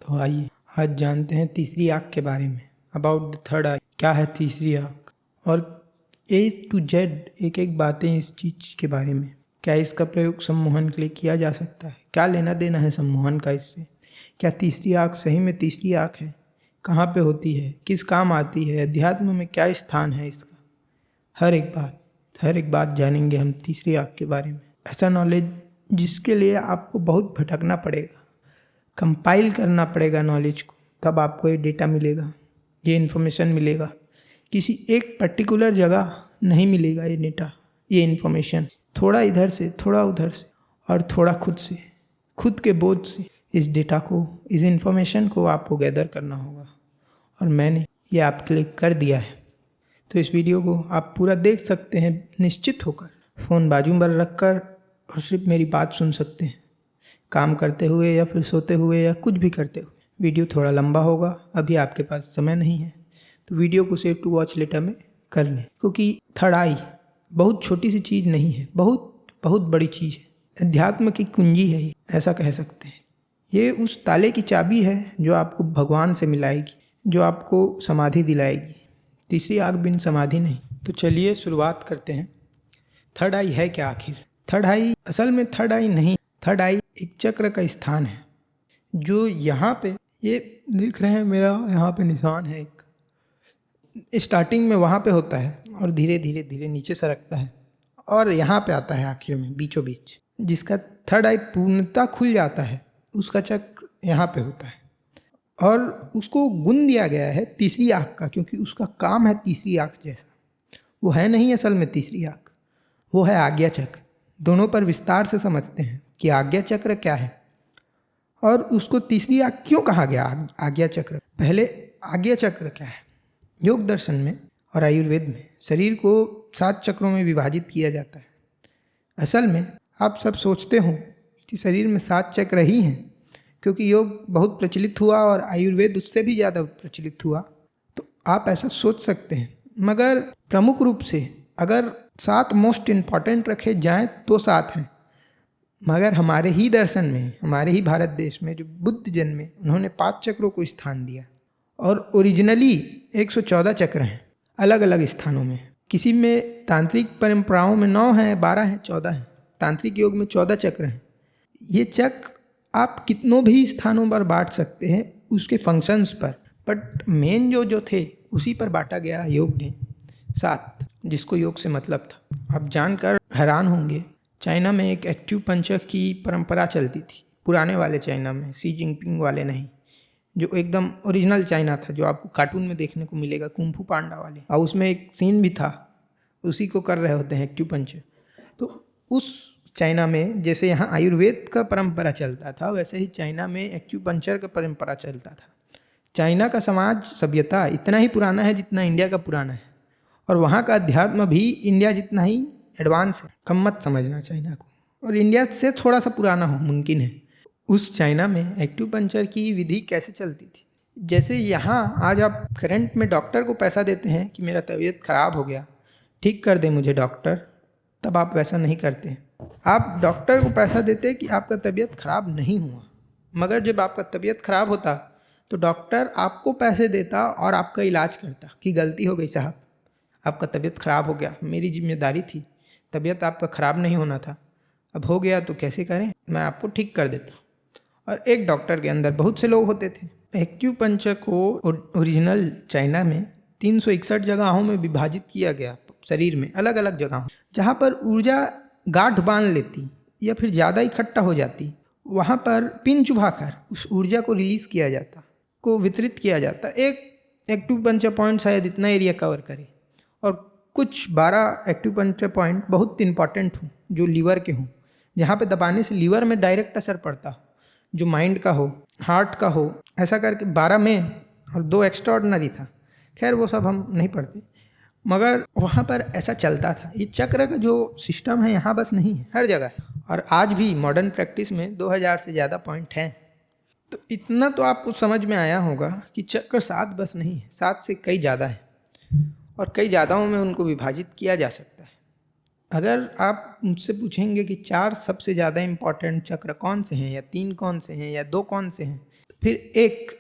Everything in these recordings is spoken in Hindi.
तो आइए आज जानते हैं तीसरी आँख के बारे में। अबाउट द थर्ड आई। क्या है तीसरी आँख और ए टू जेड एक एक बातें इस चीज़ के बारे में। क्या इसका प्रयोग सम्मोहन के लिए किया जा सकता है? क्या लेना देना है सम्मोहन का इससे? क्या तीसरी आँख सही में तीसरी आँख है? कहाँ पे होती है? किस काम आती है? अध्यात्म में क्या स्थान है इसका? हर एक बात जानेंगे हम तीसरी आँख के बारे में। ऐसा नॉलेज जिसके लिए आपको बहुत भटकना पड़ेगा, कंपाइल करना पड़ेगा नॉलेज को, तब आपको ये डेटा मिलेगा, ये इन्फॉर्मेशन मिलेगा। किसी एक पर्टिकुलर जगह नहीं मिलेगा ये डेटा, ये इन्फॉर्मेशन। थोड़ा इधर से, थोड़ा उधर से और थोड़ा खुद से, खुद के बोझ से इस डेटा को, इस इन्फॉर्मेशन को आपको गैदर करना होगा। और मैंने ये आपके लिए कर दिया है। तो इस वीडियो को आप पूरा देख सकते हैं निश्चित होकर, फ़ोन बाजू में रख कर, और सिर्फ मेरी बात सुन सकते हैं, काम करते हुए या फिर सोते हुए या कुछ भी करते हुए। वीडियो थोड़ा लंबा होगा, अभी आपके पास समय नहीं है, तो वीडियो को सेव टू वॉच लेटर में कर लें, क्योंकि थर्ड आई बहुत छोटी सी चीज़ नहीं है, बहुत बहुत बड़ी चीज़ है। अध्यात्म की कुंजी है ये, ऐसा कह सकते हैं। ये उस ताले की चाबी है जो आपको भगवान से मिलाएगी, जो आपको समाधि दिलाएगी। तीसरी आँख बिन समाधि नहीं। तो चलिए शुरुआत करते हैं। थर्ड आई है क्या आखिर? थर्ड आई असल में थर्ड आई नहीं, थर्ड आई एक चक्र का स्थान है जो यहाँ पे, ये दिख रहे हैं मेरा यहाँ पे निशान है एक, स्टार्टिंग में वहाँ पे होता है और धीरे धीरे धीरे नीचे सरकता है और यहाँ पे आता है आखिर में बीचों बीच। जिसका थर्ड आई पूर्णतः खुल जाता है उसका चक्र यहाँ पे होता है और उसको गुण दिया गया है तीसरी आँख का, क्योंकि उसका काम है तीसरी आँख जैसा। वो है नहीं असल में तीसरी आँख, वो है आज्ञा चक्र। दोनों पर विस्तार से समझते हैं कि आज्ञा चक्र क्या है और उसको तीसरी आँख क्यों कहा गया आज्ञा चक्र। पहले आज्ञा चक्र क्या है? योग दर्शन में और आयुर्वेद में शरीर को 7 चक्रों में विभाजित किया जाता है। असल में आप सब सोचते हो कि शरीर में 7 चक्र ही हैं, क्योंकि योग बहुत प्रचलित हुआ और आयुर्वेद उससे भी ज़्यादा प्रचलित हुआ, तो आप ऐसा सोच सकते हैं। मगर प्रमुख रूप से अगर 7 मोस्ट इम्पॉर्टेंट रखे जाएं तो 7 हैं। मगर हमारे ही दर्शन में, हमारे ही भारत देश में जो बुद्ध जन में, उन्होंने 5 चक्रों को स्थान दिया और ओरिजिनली 114 चक्र हैं अलग अलग स्थानों में। किसी में तांत्रिक परंपराओं में 9 हैं, 12 हैं, 14 हैं। तांत्रिक योग में 14 चक्र हैं। ये चक्र आप कितनों भी स्थानों पर बांट सकते हैं उसके फंक्शंस पर, बट मेन जो थे उसी पर बांटा गया योग ने 7, जिसको योग से मतलब था। आप जानकर हैरान होंगे, चाइना में एक एक्यूपंक्चर की परंपरा चलती थी, पुराने वाले चाइना में, सी जिनपिंग वाले नहीं, जो एकदम ओरिजिनल चाइना था, जो आपको कार्टून में देखने को मिलेगा, कुंफू पांडा वाले। और उसमें एक सीन भी था, उसी को कर रहे होते हैं एक्यूपंक्चर। तो उस चाइना में जैसे यहाँ आयुर्वेद का परंपरा चलता था, वैसे ही चाइना में एक्यूपंक्चर का परंपरा चलता था। चाइना का समाज सभ्यता इतना ही पुराना है जितना इंडिया का पुराना है, और वहाँ का अध्यात्म भी इंडिया जितना ही एडवांस है। कम मत समझना चाइना को, और इंडिया से थोड़ा सा पुराना हो मुमकिन है। उस चाइना में एक्यूपंक्चर की विधि कैसे चलती थी? जैसे यहाँ आज आप करंट में डॉक्टर को पैसा देते हैं कि मेरा तबीयत खराब हो गया, ठीक कर दे मुझे डॉक्टर, तब आप वैसा नहीं करते। आप डॉक्टर को पैसा देते कि आपका तबीयत खराब नहीं हुआ। मगर जब आपका तबीयत खराब होता तो डॉक्टर आपको पैसे देता और आपका इलाज करता कि गलती हो गई साहब, आपका तबीयत खराब हो गया, मेरी जिम्मेदारी थी, तबीयत आपका खराब नहीं होना था, अब हो गया तो कैसे करें, मैं आपको ठीक कर देता। और एक डॉक्टर के अंदर बहुत से लोग होते थे। एक्यूपंक्चर को ओरिजिनल चाइना में 361 जगहों में विभाजित किया गया शरीर में, अलग अलग जगहों, जहाँ पर ऊर्जा गांठ बांध लेती या फिर ज़्यादा इकट्ठा हो जाती, वहाँ पर पिन चुभाकर उस ऊर्जा को रिलीज़ किया जाता, को वितरित किया जाता। एक एक्यूपंक्चर पॉइंट शायद इतना एरिया कवर करे, और कुछ 12 एक्यूपंक्चर पॉइंट बहुत इंपॉर्टेंट हों, जो लीवर के हों, जहाँ पे दबाने से लीवर में डायरेक्ट असर पड़ता हो, जो माइंड का हो, हार्ट का हो, ऐसा करके 12 में और 2 एक्स्ट्रा ऑर्डिनरी था। खैर वो सब हम नहीं पढ़ते, मगर वहाँ पर ऐसा चलता था। ये चक्र का जो सिस्टम है यहाँ बस नहीं है, हर जगह है, और आज भी मॉडर्न प्रैक्टिस में 2000 से ज़्यादा पॉइंट हैं। तो इतना तो आपको समझ में आया होगा कि चक्र 7 बस नहीं है, 7 से कई ज़्यादा है, और कई ज़्यादाओं में उनको विभाजित किया जा सकता है। अगर आप मुझसे पूछेंगे कि 4 सबसे ज़्यादा इम्पॉर्टेंट चक्र कौन से हैं, या 3 कौन से हैं, या 2 कौन से हैं, फिर एक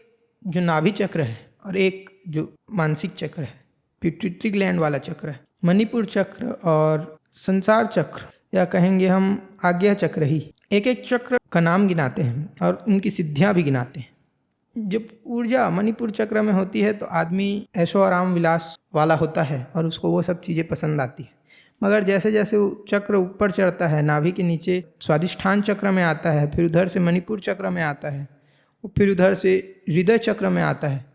जो नाभि चक्र है और एक जो मानसिक चक्र है, पिट्यूटरी ग्लैंड वाला चक्र है, मणिपुर चक्र और संसार चक्र, या कहेंगे हम आज्ञा चक्र ही, एक एक चक्र का नाम गिनाते हैं और उनकी सिद्धियां भी गिनाते हैं। जब ऊर्जा मणिपुर चक्र में होती है तो आदमी ऐशो आराम विलास वाला होता है और उसको वो सब चीज़ें पसंद आती है। मगर जैसे जैसे वो चक्र ऊपर चढ़ता है, नाभि के नीचे स्वादिष्ठान चक्र में आता है, फिर उधर से मणिपुर चक्र में आता है, फिर उधर से हृदय चक्र में आता है।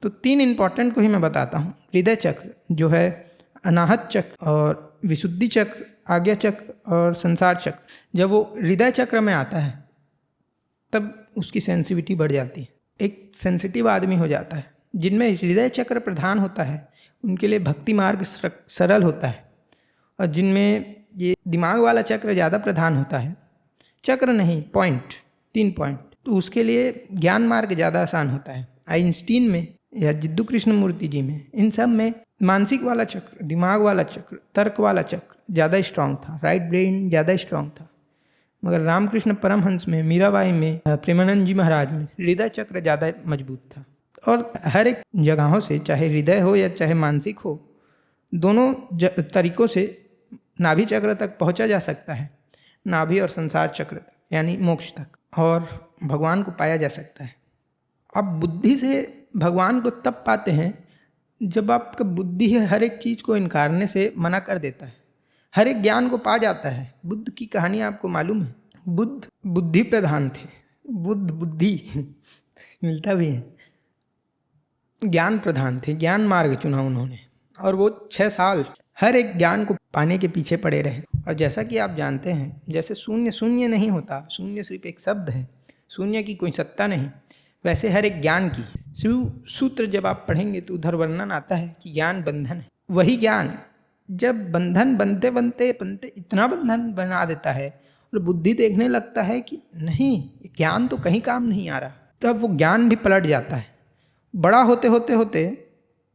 तो 3 इंपॉर्टेंट को ही मैं बताता हूँ। हृदय चक्र जो है, अनाहत चक्र और विशुद्धि चक्र, आज्ञा चक्र और संसार चक्र। जब वो हृदय चक्र में आता है तब उसकी सेंसिटिविटी बढ़ जाती है, एक सेंसिटिव आदमी हो जाता है। जिनमें हृदय चक्र प्रधान होता है उनके लिए भक्ति मार्ग सरल होता है, और जिनमें ये दिमाग वाला चक्र ज़्यादा प्रधान होता है, चक्र नहीं पॉइंट, 3 पॉइंट, तो उसके लिए ज्ञान मार्ग ज़्यादा आसान होता है। आइंस्टीन में या जिद्दू कृष्णमूर्ति जी में, इन सब में मानसिक वाला चक्र, दिमाग वाला चक्र, तर्क वाला चक्र ज़्यादा स्ट्रांग था, राइट ब्रेन ज़्यादा स्ट्रांग था। मगर रामकृष्ण परमहंस में, मीराबाई में, प्रेमानंद जी महाराज में हृदय चक्र ज़्यादा मजबूत था। और हर एक जगहों से, चाहे हृदय हो या चाहे मानसिक हो, दोनों तरीक़ों से नाभि चक्र तक पहुंचा जा सकता है, नाभि और संसार चक्र तक, यानी मोक्ष तक, और भगवान को पाया जा सकता है। अब बुद्धि से भगवान को तब पाते हैं जब आपका बुद्धि है हर एक चीज़ को इनकारने से मना कर देता है, हर एक ज्ञान को पा जाता है। बुद्ध की कहानी आपको मालूम है, बुद्ध बुद्धि प्रधान थे, बुद्धि मिलता भी है, ज्ञान प्रधान थे, ज्ञान मार्ग चुना उन्होंने, और वो 6 साल हर एक ज्ञान को पाने के पीछे पड़े रहे। और जैसा कि आप जानते हैं, जैसे शून्य शून्य नहीं होता, शून्य सिर्फ एक शब्द है, शून्य की कोई सत्ता नहीं, वैसे हर एक ज्ञान की शिव सूत्र जब आप पढ़ेंगे तो उधर वर्णन आता है कि ज्ञान बंधन है। वही ज्ञान जब बंधन बनते बनते बनते इतना बंधन बना देता है और बुद्धि देखने लगता है कि नहीं, ज्ञान तो कहीं काम नहीं आ रहा, तब वो ज्ञान भी पलट जाता है। बड़ा होते होते होते,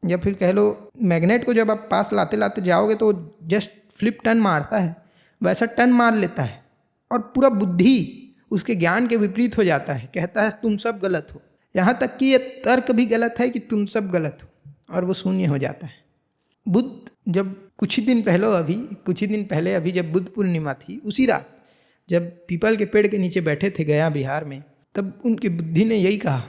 या फिर कह लो मैग्नेट को जब आप पास लाते लाते जाओगे तो जस्ट फ्लिप टर्न मारता है, वैसा टर्न मार लेता है और पूरा बुद्धि उसके ज्ञान के विपरीत हो जाता है, कहता है तुम सब गलत हो, यहाँ तक कि ये तर्क भी गलत है कि तुम सब गलत हो, और वो शून्य हो जाता है। बुद्ध जब कुछ ही दिन पहले अभी जब बुद्ध पूर्णिमा थी, उसी रात जब पीपल के पेड़ के नीचे बैठे थे गया बिहार में, तब उनकी बुद्धि ने यही कहा,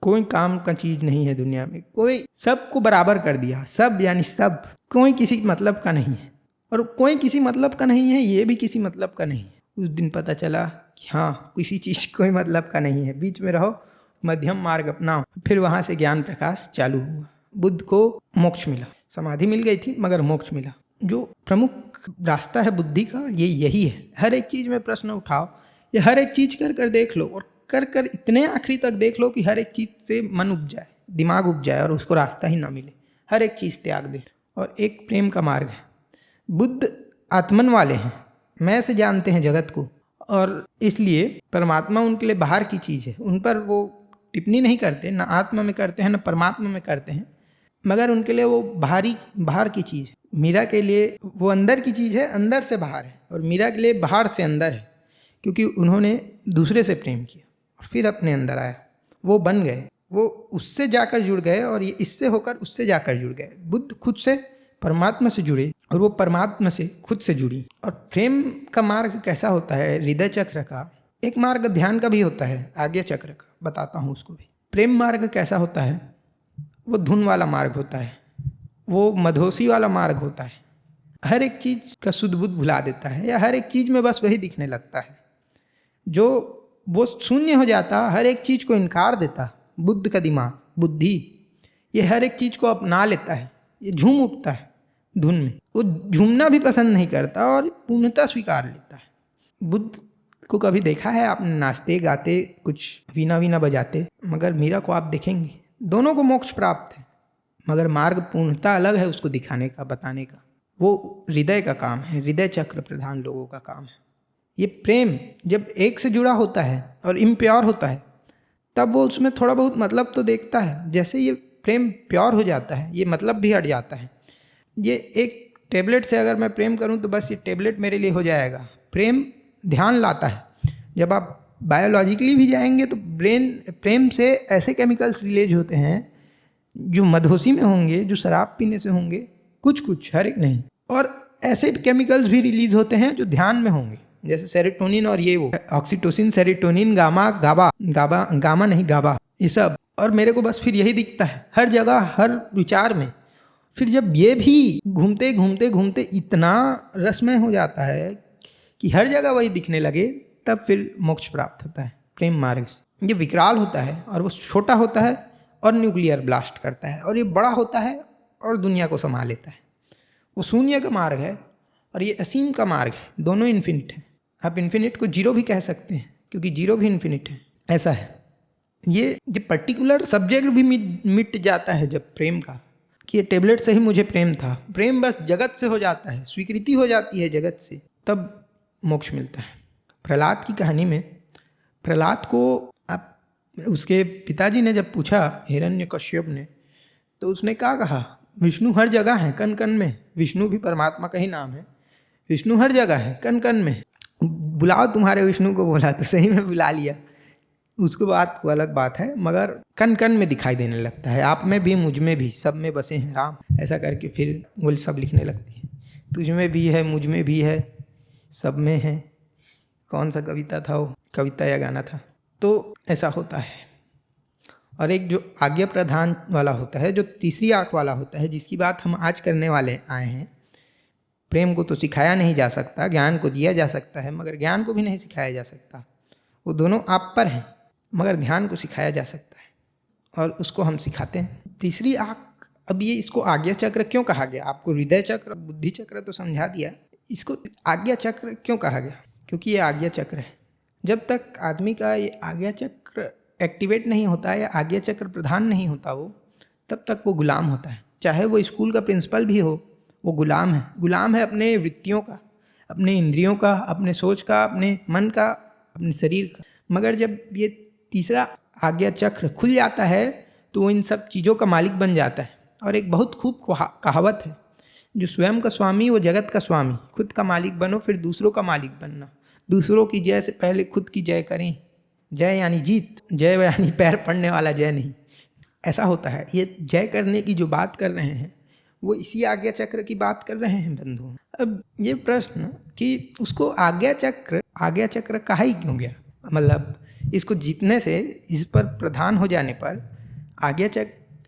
कोई काम का चीज़ नहीं है दुनिया में, कोई सबको बराबर कर दिया, सब यानी सब, कोई किसी मतलब का नहीं है, और कोई किसी मतलब का नहीं है, ये भी किसी मतलब का नहीं है। उस दिन पता चला कि हाँ, किसी चीज़ कोई मतलब का नहीं है, बीच में रहो, मध्यम मार्ग अपनाओ। फिर वहाँ से ज्ञान प्रकाश चालू हुआ, बुद्ध को मोक्ष मिला, समाधि मिल गई थी मगर मोक्ष मिला। जो प्रमुख रास्ता है बुद्धि का, ये यही है। हर एक चीज़ में प्रश्न उठाओ, ये हर एक चीज़ कर कर देख लो, और कर कर इतने आखिरी तक देख लो कि हर एक चीज़ से मन उब जाए, दिमाग उब जाए और उसको रास्ता ही ना मिले, हर एक चीज़ त्याग दे। और एक प्रेम का मार्ग है। बुद्ध आत्मन वाले हैं, मैं से जानते हैं जगत को, और इसलिए परमात्मा उनके लिए बाहर की चीज़ है, उन पर वो टिप्पणी नहीं करते, ना आत्मा में करते हैं ना परमात्मा में करते हैं, मगर उनके लिए वो बाहर की चीज़ है। मीरा के लिए वो अंदर की चीज़ है, अंदर से बाहर है, और मीरा के लिए बाहर से अंदर है, क्योंकि उन्होंने दूसरे से प्रेम किया और फिर अपने अंदर आया, वो बन गए, वो उससे जाकर जुड़ गए, और ये इससे होकर उससे जाकर जुड़ गए। बुद्ध खुद से परमात्मा से जुड़े और वो परमात्मा से खुद से जुड़ी। और प्रेम का मार्ग कैसा होता है, हृदय चक्र का एक मार्ग ध्यान का भी होता है, आज्ञा चक्र का, बताता हूँ उसको भी। प्रेम मार्ग कैसा होता है, वो धुन वाला मार्ग होता है, वो मधोसी वाला मार्ग होता है, हर एक चीज़ का शुद्ध बुद्ध भुला देता है, या हर एक चीज़ में बस वही दिखने लगता है, जो वो शून्य हो जाता, हर एक चीज़ को इनकार देता। बुद्ध का दिमाग, बुद्धि, ये हर एक चीज़ को अपना लेता है, ये झूम उठता है धुन में, वो झूमना भी पसंद नहीं करता और पूर्णतः स्वीकार लेता है। बुद्ध को कभी देखा है आपने नाचते गाते, कुछ वीणा वीणा बजाते? मगर मीरा को आप देखेंगे, दोनों को मोक्ष प्राप्त है, मगर मार्ग पूर्णतः अलग है उसको दिखाने का, बताने का। वो हृदय का काम है, हृदय चक्र प्रधान लोगों का काम है। ये प्रेम जब एक से जुड़ा होता है और इम्प्योर होता है, तब वो उसमें थोड़ा बहुत मतलब तो देखता है। जैसे ये प्रेम प्योर हो जाता है, ये मतलब भी हट जाता है। ये एक टेबलेट से अगर मैं प्रेम करूं तो बस ये टेबलेट मेरे लिए हो जाएगा। प्रेम ध्यान लाता है। जब आप बायोलॉजिकली भी जाएंगे तो ब्रेन प्रेम से ऐसे केमिकल्स रिलीज होते हैं जो मदहोशी में होंगे, जो शराब पीने से होंगे, कुछ कुछ, हर एक नहीं। और ऐसे केमिकल्स भी रिलीज होते हैं जो ध्यान में होंगे, जैसे सेरोटोनिन और ये वो ऑक्सीटोसिन, सेरोटोनिन, गामा, गामा नहीं गाबा, ये सब। और मेरे को बस फिर यही दिखता है हर जगह, हर विचार में। फिर जब ये भी घूमते घूमते घूमते इतना रसमय हो जाता है कि हर जगह वही दिखने लगे, तब फिर मोक्ष प्राप्त होता है प्रेम मार्ग से। ये विकराल होता है और वो छोटा होता है और न्यूक्लियर ब्लास्ट करता है, और ये बड़ा होता है और दुनिया को संभाल लेता है। वो शून्य का मार्ग है और ये असीम का मार्ग है, दोनों इन्फिनिट है। आप इन्फिनिट को जीरो भी कह सकते हैं क्योंकि जीरो भी इन्फिनिट है, ऐसा है। ये पर्टिकुलर सब्जेक्ट भी मिट जाता है जब प्रेम का, कि ये टेबलेट से ही मुझे प्रेम था। प्रेम बस जगत से हो जाता है, स्वीकृति हो जाती है जगत से, तब मोक्ष मिलता है। प्रहलाद की कहानी में प्रहलाद को उसके पिताजी ने जब पूछा, हिरण्यकश्यप ने, तो उसने क्या कहा, विष्णु हर जगह है, कण कण में। विष्णु भी परमात्मा का ही नाम है। विष्णु हर जगह है, कण कण में। बुलाओ तुम्हारे विष्णु को। बोला तो सही में बुला लिया। उसके बाद वो अलग बात है, मगर कण कण में दिखाई देने लगता है। आप में भी, मुझ में भी, सब में बसे हैं राम, ऐसा करके फिर वो सब लिखने लगती है। तुझ में भी है, मुझ में भी है, सब में है। कौन सा कविता था वो, कविता या गाना था। तो ऐसा होता है। और एक जो आज्ञा प्रधान वाला होता है, जो तीसरी आंख वाला होता है, जिसकी बात हम आज करने वाले आए हैं। प्रेम को तो सिखाया नहीं जा सकता, ज्ञान को दिया जा सकता है, मगर ज्ञान को भी नहीं सिखाया जा सकता। वो दोनों आप पर हैं, मगर ध्यान को सिखाया जा सकता है और उसको हम सिखाते हैं। तीसरी आंख, अब ये इसको आज्ञा चक्र क्यों कहा गया? आपको हृदय चक्र, बुद्धि चक्र तो समझा दिया, इसको आज्ञा चक्र क्यों कहा गया? क्योंकि ये आज्ञा चक्र है। जब तक आदमी का ये आज्ञा चक्र एक्टिवेट नहीं होता है या आज्ञा चक्र प्रधान नहीं होता वो, तब तक वो गुलाम होता है। चाहे वो स्कूल का प्रिंसिपल भी हो, वो गुलाम है। गुलाम है अपने वृत्तियों का, अपने इंद्रियों का, अपने सोच का, अपने मन का, अपने शरीर का। मगर जब ये तीसरा आज्ञा चक्र खुल जाता है तो वो इन सब चीज़ों का मालिक बन जाता है। और एक बहुत खूब कहावत है, जो स्वयं का स्वामी वो जगत का स्वामी। खुद का मालिक बनो, फिर दूसरों का मालिक बनना। दूसरों की जय से पहले खुद की जय करें। जय यानी जीत, जय यानी पैर पड़ने वाला जय नहीं। ऐसा होता है। ये जय करने की जो बात कर रहे हैं वो इसी आज्ञा चक्र की बात कर रहे हैं बंधु। अब ये प्रश्न कि उसको आज्ञा चक्र कहा ही क्यों गया, मतलब इसको जीतने से, इस पर प्रधान हो जाने पर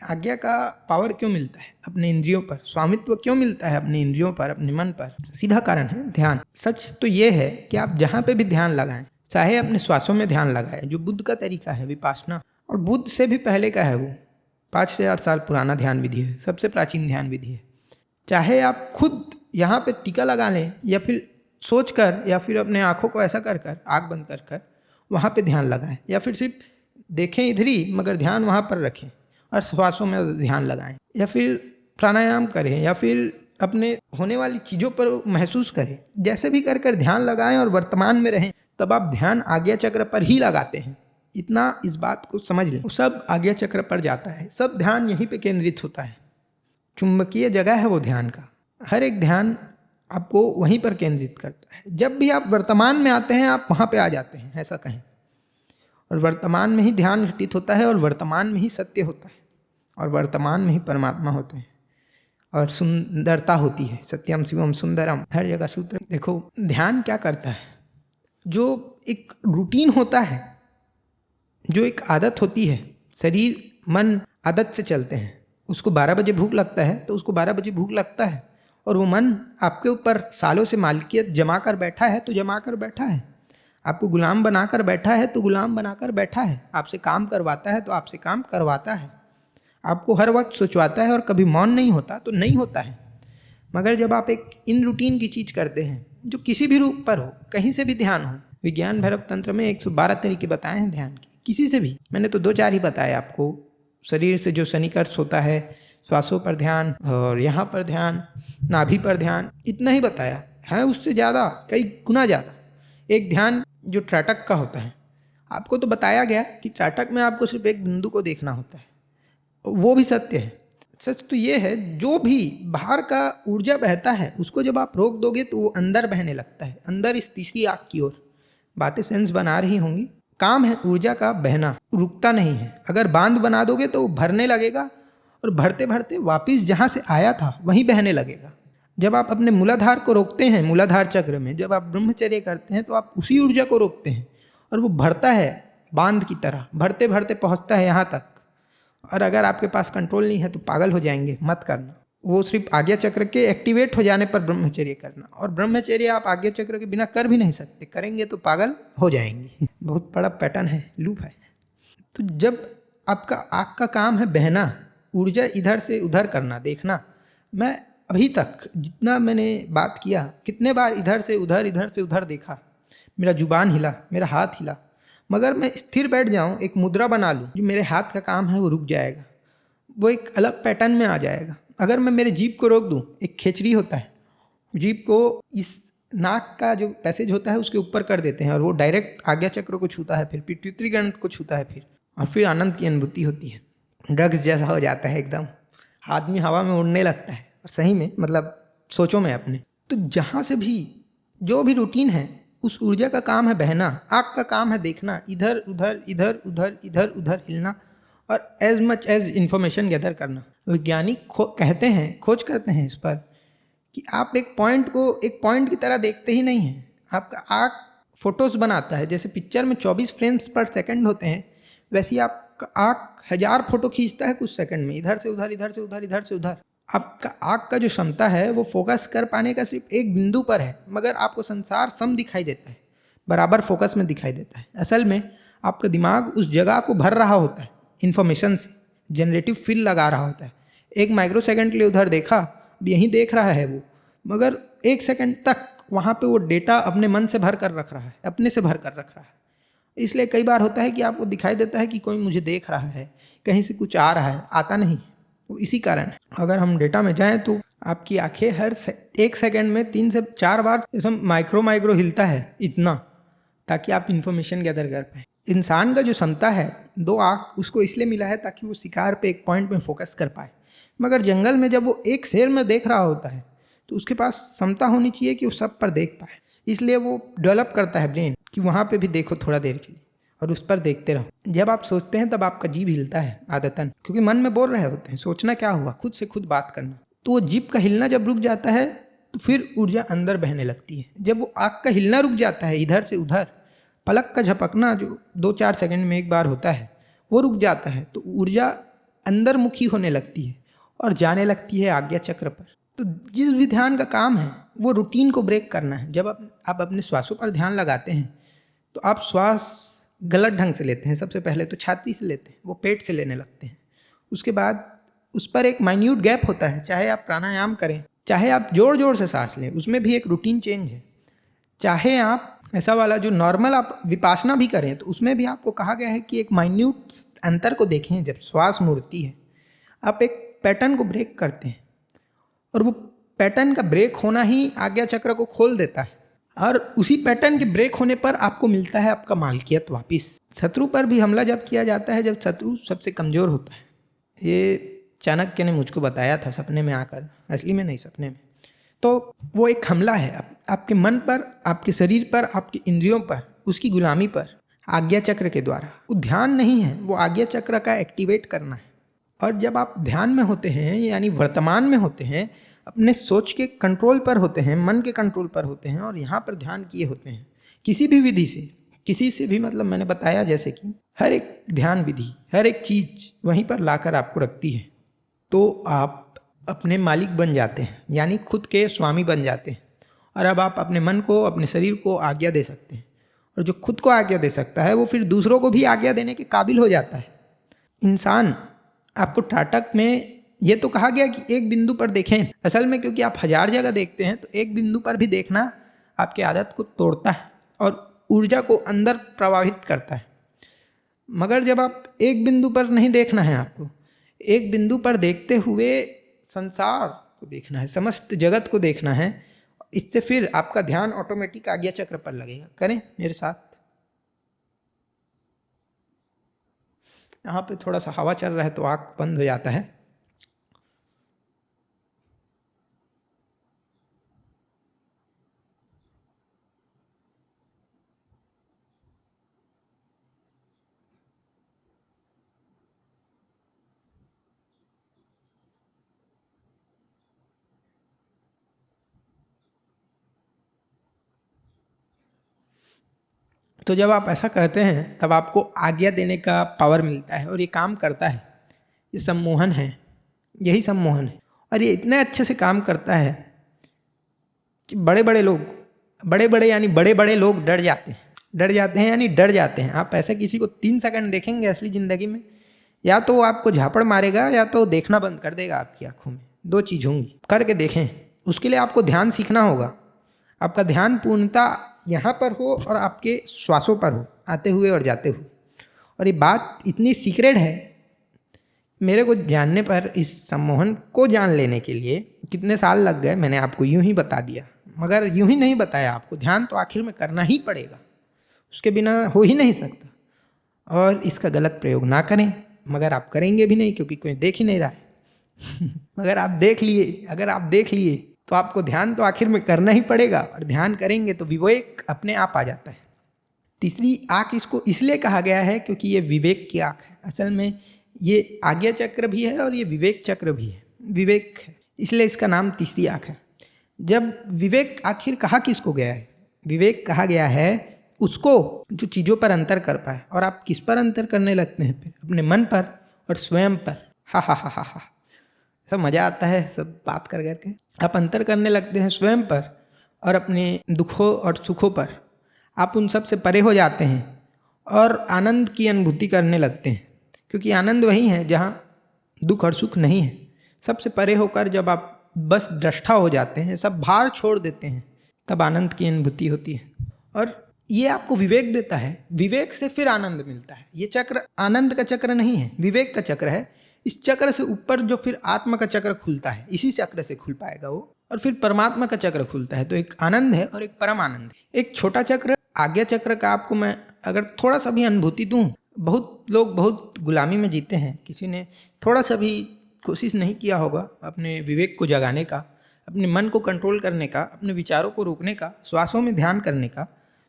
आज्ञा का पावर क्यों मिलता है अपने इंद्रियों पर, स्वामित्व क्यों मिलता है अपने इंद्रियों पर, अपने मन पर? सीधा कारण है ध्यान। सच तो ये है कि आप जहाँ पे भी ध्यान लगाएं, चाहे अपने श्वासों में ध्यान लगाएं, जो बुद्ध का तरीका है विपासना, और बुद्ध से भी पहले का है, वो 5000 साल पुराना ध्यान विधि है, सबसे प्राचीन ध्यान विधि है। चाहे आप खुद यहाँ पे टीका लगा लें, या फिर सोच कर, या फिर अपने आँखों को ऐसा कर कर, आँख बंद कर कर वहाँ पे ध्यान लगाएं, या फिर सिर्फ देखें इधर ही मगर ध्यान वहाँ पर रखें और श्वासों में ध्यान लगाएं, या फिर प्राणायाम करें, या फिर अपने होने वाली चीज़ों पर महसूस करें। जैसे भी कर कर ध्यान लगाएं और वर्तमान में रहें, तब आप ध्यान आज्ञा चक्र पर ही लगाते हैं। इतना इस बात को समझ लें। सब आज्ञा चक्र पर जाता है, सब ध्यान यहीं पे केंद्रित होता है। चुंबकीय जगह है वो ध्यान का। हर एक ध्यान आपको वहीं पर केंद्रित करता है। जब भी आप वर्तमान में आते हैं, आप वहाँ पे आ जाते हैं, ऐसा कहें। और वर्तमान में ही ध्यान घटित होता है, और वर्तमान में ही सत्य होता है, और वर्तमान में ही परमात्मा होते हैं, और सुंदरता होती है। सत्यम शिवम सुंदरम, हर जगह सूत्र। देखो ध्यान क्या करता है, जो एक रूटीन होता है, जो एक आदत होती है, शरीर मन आदत से चलते हैं। उसको 12 बजे भूख लगता है तो उसको 12 बजे भूख लगता है, और वो मन आपके ऊपर सालों से मालिकियत जमा कर बैठा है तो जमा कर बैठा है। आपको गुलाम बनाकर बैठा है तो गुलाम बनाकर बैठा है। आपसे काम करवाता है तो आपसे काम करवाता है। आपको हर वक्त सोचवाता है, और कभी मौन नहीं होता तो नहीं होता है। मगर जब आप एक इन रूटीन की चीज़ करते हैं, जो किसी भी रूप पर हो, कहीं से भी ध्यान हो, विज्ञान भैरव तंत्र में 112 तरीके बताए हैं ध्यान के, किसी से भी। मैंने तो 2-4 ही बताए आपको। शरीर से जो सन्निकर्ष होता है, श्वासों पर ध्यान, और यहाँ पर ध्यान, नाभि पर ध्यान, इतना ही बताया है। उससे ज़्यादा, कई गुना ज़्यादा। एक ध्यान जो त्राटक का होता है, आपको तो बताया गया कि त्राटक में आपको सिर्फ एक बिंदु को देखना होता है, वो भी सत्य है। सच तो ये है, जो भी बाहर का ऊर्जा बहता है उसको जब आप रोक दोगे तो वो अंदर बहने लगता है, अंदर इस तीसरी आँख की ओर। बातें सेंस बना रही होंगी, काम है ऊर्जा का बहना, रुकता नहीं है। अगर बांध बना दोगे तो वो भरने लगेगा और भरते भरते वापिस जहाँ से आया था वहीं बहने लगेगा। जब आप अपने मूलाधार को रोकते हैं, मूलाधार चक्र में जब आप ब्रह्मचर्य करते हैं तो आप उसी ऊर्जा को रोकते हैं और वो भरता है बांध की तरह, भरते भरते पहुँचता है यहाँ तक। और अगर आपके पास कंट्रोल नहीं है तो पागल हो जाएंगे, मत करना। वो सिर्फ आज्ञा चक्र के एक्टिवेट हो जाने पर ब्रह्मचर्य करना, और ब्रह्मचर्य आप आज्ञा चक्र के बिना कर भी नहीं सकते, करेंगे तो पागल हो जाएंगे। बहुत बड़ा पैटर्न है, लूप है। तो जब आपका आँख का काम है बहना, ऊर्जा इधर से उधर करना, देखना। मैं अभी तक जितना मैंने बात किया, कितने बार इधर से उधर देखा, मेरा जुबान हिला, मेरा हाथ हिला, मगर मैं स्थिर बैठ जाऊं, एक मुद्रा बना लूं, जो मेरे हाथ का काम है वो रुक जाएगा, वो एक अलग पैटर्न में आ जाएगा। अगर मैं मेरे जीभ को रोक दूं, एक खेचरी होता है, जीभ को इस नाक का जो पैसेज होता है उसके ऊपर कर देते हैं और वो डायरेक्ट आज्ञा चक्र को छूता है, फिर पिट्यूटरी ग्रंथ को छूता है, फिर आनंद की अनुभूति होती है। ड्रग्स जैसा हो जाता है एकदम, आदमी हवा में उड़ने लगता है, और सही में, मतलब सोचो में अपने। तो जहाँ से भी जो भी रूटीन है, उस ऊर्जा का काम है बहना, आँख का काम है देखना, इधर उधर इधर उधर इधर उधर हिलना, और as much as information gather करना। वैज्ञानिक कहते हैं, खोज करते हैं इस पर, कि आप एक पॉइंट की तरह देखते ही नहीं हैं। आपका आँख फोटोज बनाता है, जैसे पिक्चर में 24 फ्रेम्स पर सेकंड होते हैं, वैसे ही आपका आँख 1000 फोटो खींचता है कुछ सेकंड में, इधर से उधर इधर से उधर इधर से उधर। आपका आँख का जो क्षमता है वो फोकस कर पाने का सिर्फ एक बिंदु पर है, मगर आपको संसार सम दिखाई देता है, बराबर फोकस में दिखाई देता है। असल में आपका दिमाग उस जगह को भर रहा होता है इन्फॉर्मेशन से, जनरेटिव फील लगा रहा होता है। 1 माइक्रो सेकंड के लिए उधर देखा, अब यहीं देख रहा है वो, मगर 1 सेकंड तक वहाँ पे वो डेटा अपने मन से भर कर रख रहा है, अपने से भर कर रख रहा है। इसलिए कई बार होता है कि आपको दिखाई देता है कि कोई मुझे देख रहा है, कहीं से कुछ आ रहा है, आता नहीं। वो इसी कारण है। अगर हम डेटा में जाएं तो आपकी आंखें हर 1 सेकंड में 3 से 4 बार जैसे माइक्रो हिलता है, इतना, ताकि आप इंफॉर्मेशन गैदर कर पाए। इंसान का जो क्षमता है, 2 आँख उसको इसलिए मिला है ताकि वो शिकार पे एक पॉइंट में फोकस कर पाए। मगर जंगल में जब वो एक शेर में देख रहा होता है तो उसके पास क्षमता होनी चाहिए कि वो सब पर देख पाए। इसलिए वो डेवलप करता है ब्रेन कि वहाँ पे भी देखो थोड़ा देर के लिए और उस पर देखते रहो। जब आप सोचते हैं तब आपका जीभ हिलता है आदतन, क्योंकि मन में बोल रहे होते हैं, सोचना क्या हुआ, खुद से खुद बात करना। तो वो जीभ का हिलना जब रुक जाता है तो फिर ऊर्जा अंदर बहने लगती है। जब वो आँख का हिलना रुक जाता है इधर से उधर, पलक का झपकना जो 2-4 सेकंड में एक बार होता है वो रुक जाता है, तो ऊर्जा अंदर मुखी होने लगती है और जाने लगती है आज्ञा चक्र पर। तो जिस भी ध्यान का काम है वो रूटीन को ब्रेक करना है। जब आप अपने श्वासों पर ध्यान लगाते हैं तो आप श्वास गलत ढंग से लेते हैं। सबसे पहले तो छाती से लेते हैं, वो पेट से लेने लगते हैं। उसके बाद उस पर एक माइन्यूट गैप होता है, चाहे आप प्राणायाम करें, चाहे आप जोर जोर से सांस लें, उसमें भी एक रूटीन चेंज है। चाहे आप ऐसा वाला जो नॉर्मल आप विपासना भी करें तो उसमें भी आपको कहा गया है कि एक माइन्यूट अंतर को देखें। जब श्वास मुड़ती है आप एक पैटर्न को ब्रेक करते हैं और वो पैटर्न का ब्रेक होना ही आज्ञा चक्र को खोल देता है, और उसी पैटर्न के ब्रेक होने पर आपको मिलता है आपका मालकियत वापिस। शत्रु पर भी हमला जब किया जाता है जब शत्रु सबसे कमज़ोर होता है। ये चाणक्य ने मुझको बताया था सपने में आकर, असली में नहीं, सपने में। तो वो एक हमला है आपके मन पर, आपके शरीर पर, आपके इंद्रियों पर, उसकी गुलामी पर, आज्ञा चक्र के द्वारा। वो ध्यान नहीं है, वो आज्ञा चक्र का एक्टिवेट करना है। और जब आप ध्यान में होते हैं यानी वर्तमान में होते हैं, अपने सोच के कंट्रोल पर होते हैं, मन के कंट्रोल पर होते हैं और यहाँ पर ध्यान किए होते हैं, किसी भी विधि से, किसी से भी, मतलब मैंने बताया जैसे कि हर एक ध्यान विधि, हर एक चीज़ वहीं पर लाकर आपको रखती है, तो आप अपने मालिक बन जाते हैं, यानी खुद के स्वामी बन जाते हैं। और अब आप अपने मन को, अपने शरीर को आज्ञा दे सकते हैं, और जो खुद को आज्ञा दे सकता है वो फिर दूसरों को भी आज्ञा देने के काबिल हो जाता है। इंसान, आपको त्राटक में ये तो कहा गया कि एक बिंदु पर देखें, असल में क्योंकि आप 1000 जगह देखते हैं तो एक बिंदु पर भी देखना आपकी आदत को तोड़ता है और ऊर्जा को अंदर प्रवाहित करता है। मगर जब आप एक बिंदु पर नहीं देखना है, आपको एक बिंदु पर देखते हुए संसार को देखना है, समस्त जगत को देखना है, इससे फिर आपका ध्यान ऑटोमेटिक आज्ञा चक्र पर लगेगा। करें मेरे साथ। यहाँ पे थोड़ा सा हवा चल रहा है तो आँख बंद हो जाता है। तो जब आप ऐसा करते हैं तब आपको आज्ञा देने का पावर मिलता है और ये काम करता है। ये सम्मोहन है, यही सम्मोहन है। और ये इतने अच्छे से काम करता है कि बड़े बड़े लोग डर जाते हैं यानी डर जाते हैं। आप ऐसे किसी को 3 सेकंड देखेंगे असली ज़िंदगी में, या तो वो आपको झापड़ मारेगा या तो देखना बंद कर देगा आपकी आंखों में। 2 चीज़ होंगी, करके देखें। उसके लिए आपको ध्यान सीखना होगा। आपका ध्यान पूर्णतः यहाँ पर हो और आपके श्वासों पर हो, आते हुए और जाते हुए। और ये बात इतनी सीक्रेट है, मेरे को जानने पर इस सम्मोहन को जान लेने के लिए कितने साल लग गए, मैंने आपको यूं ही बता दिया। मगर यूं ही नहीं बताया आपको, ध्यान तो आखिर में करना ही पड़ेगा, उसके बिना हो ही नहीं सकता। और इसका गलत प्रयोग ना करें, मगर आप करेंगे भी नहीं क्योंकि कोई देख ही नहीं रहा है। अगर आप देख लिए तो आपको ध्यान तो आखिर में करना ही पड़ेगा, और ध्यान करेंगे तो विवेक अपने आप आ जाता है। तीसरी आँख इसको इसलिए कहा गया है क्योंकि ये विवेक की आँख है। असल में ये आज्ञा चक्र भी है और ये विवेक चक्र भी है, विवेक है, इसलिए इसका नाम तीसरी आँख है। जब विवेक आखिर कहा किसको गया है? विवेक कहा गया है उसको जो चीज़ों पर अंतर कर पाए। और आप किस पर अंतर करने लगते हैं फिर? अपने मन पर और स्वयं पर। हा हा हा हा हा, सब मज़ा आता है सब बात कर करके। आप अंतर करने लगते हैं स्वयं पर और अपने दुखों और सुखों पर। आप उन सब से परे हो जाते हैं और आनंद की अनुभूति करने लगते हैं, क्योंकि आनंद वही है जहाँ दुख और सुख नहीं है। सबसे परे होकर जब आप बस दृष्टा हो जाते हैं, सब भार छोड़ देते हैं, तब आनंद की अनुभूति होती है। और ये आपको विवेक देता है, विवेक से फिर आनंद मिलता है। ये चक्र आनंद का चक्र नहीं है, विवेक का चक्र है। इस चक्र से ऊपर जो फिर आत्मा का चक्र खुलता है, इसी चक्र से खुल पाएगा वो, और फिर परमात्मा का चक्र खुलता है। तो एक आनंद है और एक परम आनंद है। एक छोटा चक्र आज्ञा चक्र का आपको मैं अगर थोड़ा सा भी अनुभूति दूं, बहुत लोग बहुत गुलामी में जीते हैं। किसी ने थोड़ा सा भी कोशिश नहीं किया होगा अपने विवेक को जगाने का, अपने मन को कंट्रोल करने का, अपने विचारों को रोकने का, श्वासों में ध्यान करने का।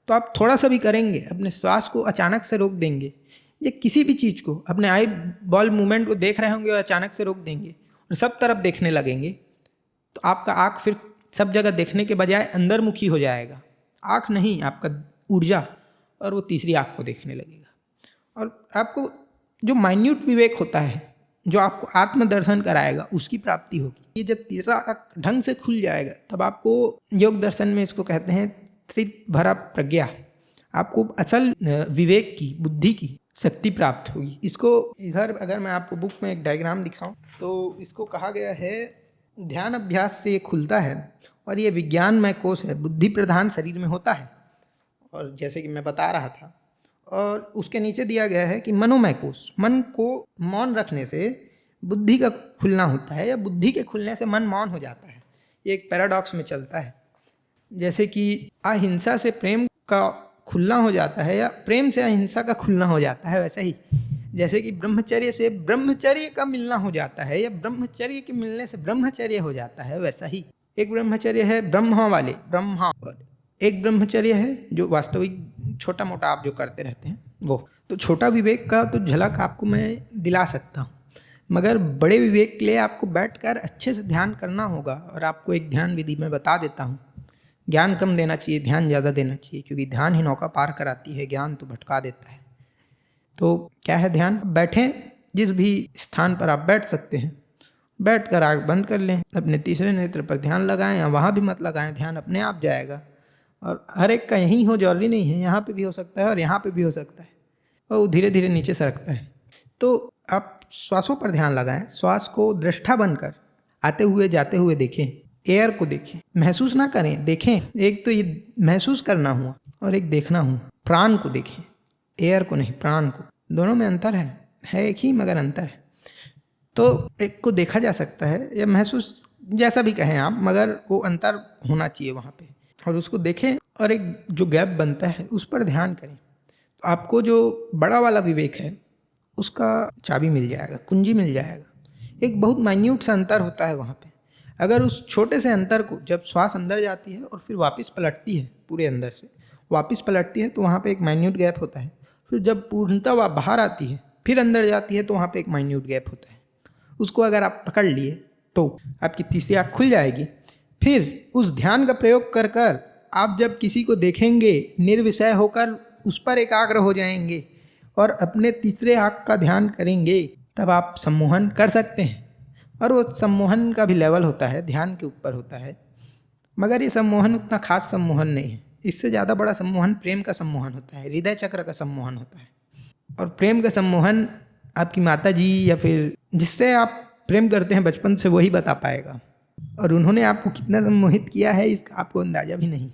तो आप थोड़ा सा भी करेंगे, अपने श्वास को अचानक से रोक देंगे, या किसी भी चीज़ को, अपने आई बॉल मूवमेंट को देख रहे होंगे और अचानक से रोक देंगे और सब तरफ देखने लगेंगे, तो आपका आँख फिर सब जगह देखने के बजाय अंदरमुखी हो जाएगा। आँख नहीं, आपका ऊर्जा, और वो तीसरी आँख को देखने लगेगा। और आपको जो माइन्यूट विवेक होता है, जो आपको आत्मदर्शन कराएगा, उसकी प्राप्ति होगी। ये जब तीसरा आँख ढंग से खुल जाएगा, तब आपको योग दर्शन में इसको कहते हैं त्रिभरा प्रज्ञा। आपको असल विवेक की, बुद्धि की शक्ति प्राप्त होगी। इसको इधर अगर मैं आपको बुक में एक डायग्राम दिखाऊं तो इसको कहा गया है ध्यान अभ्यास से ये खुलता है, और ये विज्ञानमय कोश है, बुद्धि प्रधान शरीर में होता है। और जैसे कि मैं बता रहा था, और उसके नीचे दिया गया है कि मनोमय कोश, मन को मौन रखने से बुद्धि का खुलना होता है, या बुद्धि के खुलने से मन मौन हो जाता है। ये एक पैराडॉक्स में चलता है। जैसे कि अहिंसा से प्रेम का खुलना हो जाता है, या प्रेम से अहिंसा का खुलना हो जाता है, वैसा ही जैसे कि ब्रह्मचर्य से ब्रह्मचर्य का मिलना हो जाता है, या ब्रह्मचर्य के मिलने से ब्रह्मचर्य हो जाता है, वैसा ही एक ब्रह्मचर्य है ब्रह्मा वाले ब्रह्मा, एक ब्रह्मचर्य है जो वास्तविक छोटा मोटा आप जो करते रहते हैं वो। तो छोटा विवेक का तो झलक आपको मैं दिला सकता हूँ, मगर बड़े विवेक के लिए आपको बैठकर अच्छे से ध्यान करना होगा। और आपको एक ध्यान विधि मैं बता देता हूँ। ज्ञान कम देना चाहिए, ध्यान ज़्यादा देना चाहिए, क्योंकि ध्यान ही नौका पार कराती है, ज्ञान तो भटका देता है। तो क्या है ध्यान? बैठें, जिस भी स्थान पर आप बैठ सकते हैं, बैठ कर आँख बंद कर लें, अपने तीसरे नेत्र पर ध्यान लगाएं, या वहाँ भी मत लगाएं, ध्यान अपने आप जाएगा। और हर एक का यहीं हो जरूरी नहीं है, यहाँ पे भी हो सकता है और यहाँ पे भी हो सकता है, और वो धीरे धीरे नीचे सरकता है। तो आप श्वासों पर ध्यान लगाएं, श्वास को दृष्टा बनकर आते हुए जाते हुए देखें, एयर को देखें, महसूस ना करें, देखें। एक तो ये महसूस करना हुआ और एक देखना हुआ। प्राण को देखें, एयर को नहीं, प्राण को। दोनों में अंतर है एक ही मगर अंतर है। तो एक को देखा जा सकता है या महसूस, जैसा भी कहें आप, मगर वो अंतर होना चाहिए वहाँ पे, और उसको देखें और एक जो गैप बनता है उस पर ध्यान करें। तो आपको जो बड़ा वाला विवेक है उसका चाबी मिल जाएगा, कुंजी मिल जाएगा। एक बहुत माइन्यूट सा अंतर होता है वहाँ पे। अगर उस छोटे से अंतर को, जब श्वास अंदर जाती है और फिर वापस पलटती है, पूरे अंदर से वापस पलटती है, तो वहाँ पे एक माइन्यूट गैप होता है। फिर जब पूर्णतः वह बाहर आती है, फिर अंदर जाती है, तो वहाँ पे एक माइन्यूट गैप होता है। उसको अगर आप पकड़ लिए तो आपकी तीसरी आँख खुल जाएगी। फिर उस ध्यान का प्रयोग कर कर आप जब किसी को देखेंगे, निर्विषय होकर उस पर एकाग्र हो जाएंगे और अपने तीसरे आँख का ध्यान करेंगे, तब आप सम्मोहन कर सकते हैं। और वो सम्मोहन का भी लेवल होता है, ध्यान के ऊपर होता है, मगर ये सम्मोहन उतना खास सम्मोहन नहीं है। इससे ज़्यादा बड़ा सम्मोहन प्रेम का सम्मोहन होता है, हृदय चक्र का सम्मोहन होता है। और प्रेम का सम्मोहन आपकी माता जी या फिर जिससे आप प्रेम करते हैं बचपन से वही बता पाएगा। और उन्होंने आपको कितना सम्मोहित किया है इसका आपको अंदाज़ा भी नहीं है।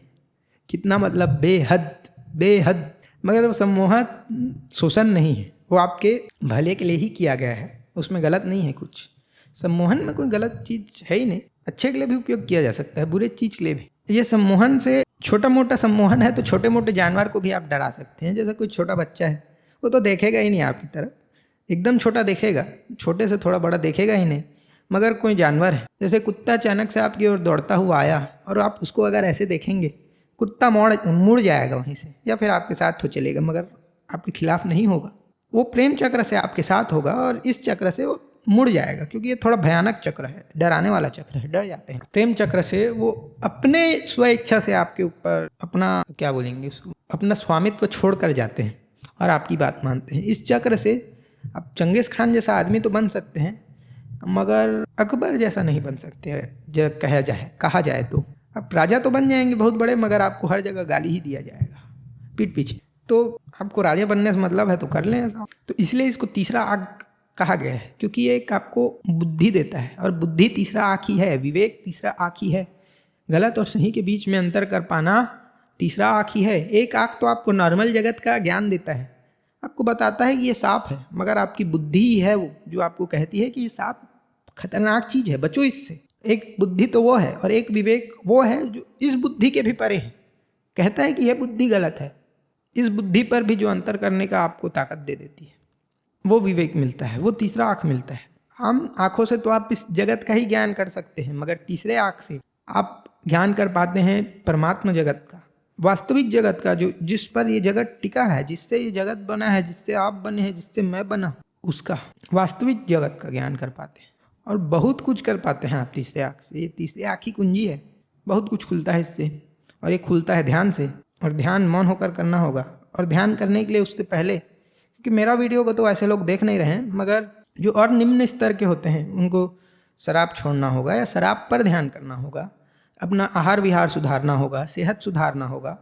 कितना मतलब बेहद बेहद। मगर वो सम्मोहन शोषण नहीं है, वो आपके भले के लिए ही किया गया है, उसमें गलत नहीं है कुछ। सम्मोहन में कोई गलत चीज़ है ही नहीं, अच्छे के लिए भी उपयोग किया जा सकता है, बुरे चीज़ के लिए भी। ये सम्मोहन से छोटा मोटा सम्मोहन है तो छोटे मोटे जानवर को भी आप डरा सकते हैं। जैसे कोई छोटा बच्चा है, वो तो देखेगा ही नहीं आपकी तरफ, एकदम छोटा देखेगा, छोटे से थोड़ा बड़ा देखेगा ही नहीं। मगर कोई जानवर है, जैसे कुत्ता अचानक से आपकी ओर दौड़ता हुआ आया और आप उसको अगर ऐसे देखेंगे, कुत्ता मुड़ जाएगा वहीं से, या फिर आपके साथ हो चलेगा, मगर आपके खिलाफ नहीं होगा। वो प्रेम चक्र से आपके साथ होगा और इस चक्र से वो मुड़ जाएगा, क्योंकि ये थोड़ा भयानक चक्र है, डराने वाला चक्र है, डर जाते हैं। प्रेम चक्र से वो अपने स्व इच्छा से आपके ऊपर अपना क्या बोलेंगे, अपना स्वामित्व छोड़ कर जाते हैं और आपकी बात मानते हैं। इस चक्र से आप चंगेज़ खान जैसा आदमी तो बन सकते हैं, मगर अकबर जैसा नहीं बन सकते। जब कहा जाए तो आप राजा तो बन जाएंगे बहुत बड़े, मगर आपको हर जगह गाली ही दिया जाएगा पीठ पीछे। तो आपको राजा बनने से मतलब है तो कर लें ऐसा। तो इसलिए इसको तीसरा आँख कहा गया है, क्योंकि ये एक आपको बुद्धि देता है, और बुद्धि तीसरा आँख ही है, विवेक तीसरा आँख ही है। गलत और सही के बीच में अंतर कर पाना तीसरा आँख ही है। एक आँख तो आपको नॉर्मल जगत का ज्ञान देता है, आपको बताता है कि ये सांप है, मगर आपकी बुद्धि ही है वो जो आपको कहती है कि ये सांप खतरनाक चीज़ है, बचो इससे। एक बुद्धि तो वो है, और एक विवेक वो है जो इस बुद्धि के भी परे है, कहता है कि यह बुद्धि गलत है। इस बुद्धि पर भी जो अंतर करने का आपको ताकत दे देती है, वो विवेक मिलता है, वो तीसरा आँख मिलता है। आम आँखों से तो आप इस जगत का ही ज्ञान कर सकते हैं, मगर तीसरे आँख से आप ज्ञान कर पाते हैं परमात्मा जगत का, वास्तविक जगत का, जो जिस पर ये जगत टिका है, जिससे ये जगत बना है, जिससे आप बने हैं, जिससे मैं बना हूँ, उसका वास्तविक जगत का ज्ञान कर पाते हैं। और बहुत कुछ कर पाते हैं आप तीसरे आँख से। ये तीसरे आँख की कुंजी है, बहुत कुछ खुलता है इससे, और ये खुलता है ध्यान से। और ध्यान मौन होकर करना होगा। और ध्यान करने के लिए उससे पहले, क्योंकि मेरा वीडियो को तो ऐसे लोग देख नहीं रहे हैं, मगर जो और निम्न स्तर के होते हैं उनको शराब छोड़ना होगा या शराब पर ध्यान करना होगा, अपना आहार विहार सुधारना होगा, सेहत सुधारना होगा।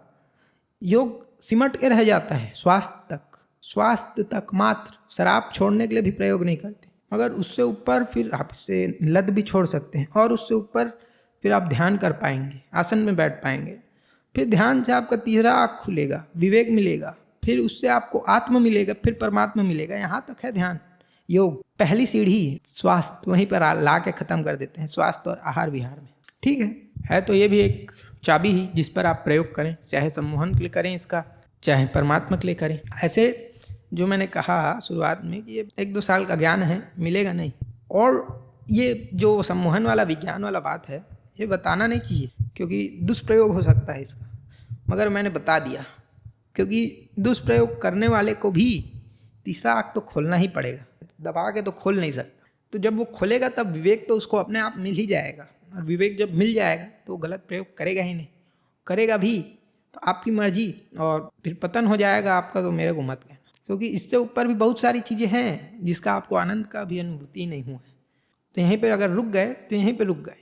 योग सिमट के रह जाता है स्वास्थ्य तक मात्र। शराब छोड़ने के लिए भी प्रयोग नहीं करते, मगर उससे ऊपर फिर आप इससे लत भी छोड़ सकते हैं, और उससे ऊपर फिर आप ध्यान कर पाएंगे, आसन में बैठ पाएंगे। फिर ध्यान से आपका तीसरा आँख खुलेगा, विवेक मिलेगा, फिर उससे आपको आत्म मिलेगा, फिर परमात्मा मिलेगा। यहाँ तक है ध्यान। योग पहली सीढ़ी है, स्वास्थ्य वहीं पर ला के ख़त्म कर देते हैं, स्वास्थ्य और आहार विहार में। ठीक है तो ये भी एक चाबी ही जिस पर आप प्रयोग करें, चाहे सम्मोहन के लिए करें इसका, चाहे परमात्मा के लिए करें। ऐसे जो मैंने कहा शुरुआत में कि ये 1-2 साल का ज्ञान है, मिलेगा नहीं। और ये जो सम्मोहन वाला विज्ञान वाला बात है, ये बताना नहीं चाहिए, क्योंकि दुष्प्रयोग हो सकता है इसका, मगर मैंने बता दिया, क्योंकि दुष्प्रयोग करने वाले को भी तीसरा आँख तो खोलना ही पड़ेगा, दबा के तो खोल नहीं सकता। तो जब वो खोलेगा तब विवेक तो उसको अपने आप मिल ही जाएगा, और विवेक जब मिल जाएगा तो गलत प्रयोग करेगा ही नहीं, करेगा भी तो आपकी मर्जी, और फिर पतन हो जाएगा आपका, तो मेरे को मत कहना। क्योंकि इससे ऊपर भी बहुत सारी चीज़ें हैं जिसका आपको आनंद का भी अनुभूति नहीं हुआ है। तो यहीं पर अगर रुक गए तो यहीं पर रुक गए,